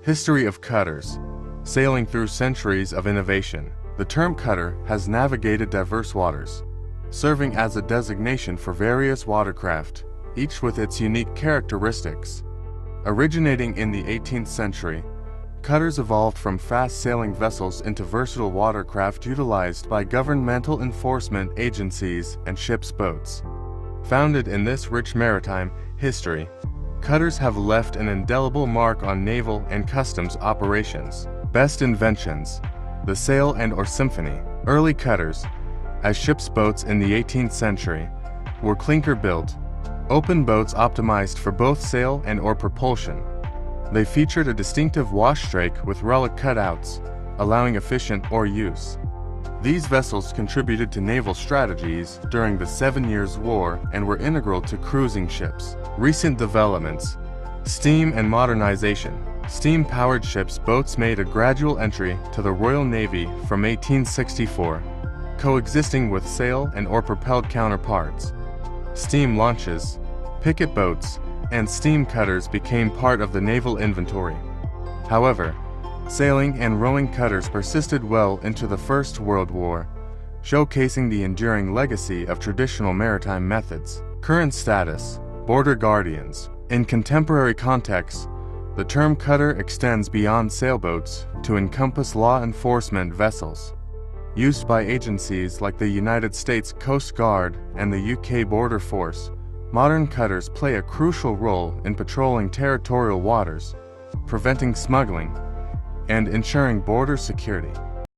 History of cutters. Sailing through centuries of innovation, the term cutter has navigated diverse waters, serving as a designation for various watercraft, each with its unique characteristics. Originating in the 18th century, cutters evolved from fast-sailing vessels into versatile watercraft utilized by governmental enforcement agencies and ships' boats. Founded in this rich maritime history, cutters have left an indelible mark on naval and customs operations. Best inventions: the sail and/or Symphony. Early cutters, as ship's boats in the 18th century, were clinker-built, open boats optimized for both sail and/or propulsion. They featured a distinctive washstrake with rowlock cutouts, allowing efficient oar use. These vessels contributed to naval strategies during the 7 Years' War and were integral to cruising ships. Recent developments: steam and modernization. Steam-powered ships' boats made a gradual entry to the Royal Navy from 1864, coexisting with sail and/or propelled counterparts. Steam launches, picket boats, and steam cutters became part of the naval inventory. However, sailing and rowing cutters persisted well into the First World War, showcasing the enduring legacy of traditional maritime methods. Current status: border guardians. In contemporary contexts, the term cutter extends beyond sailboats to encompass law enforcement vessels. Used by agencies like the United States Coast Guard and the UK Border Force, modern cutters play a crucial role in patrolling territorial waters, preventing smuggling, and ensuring border security.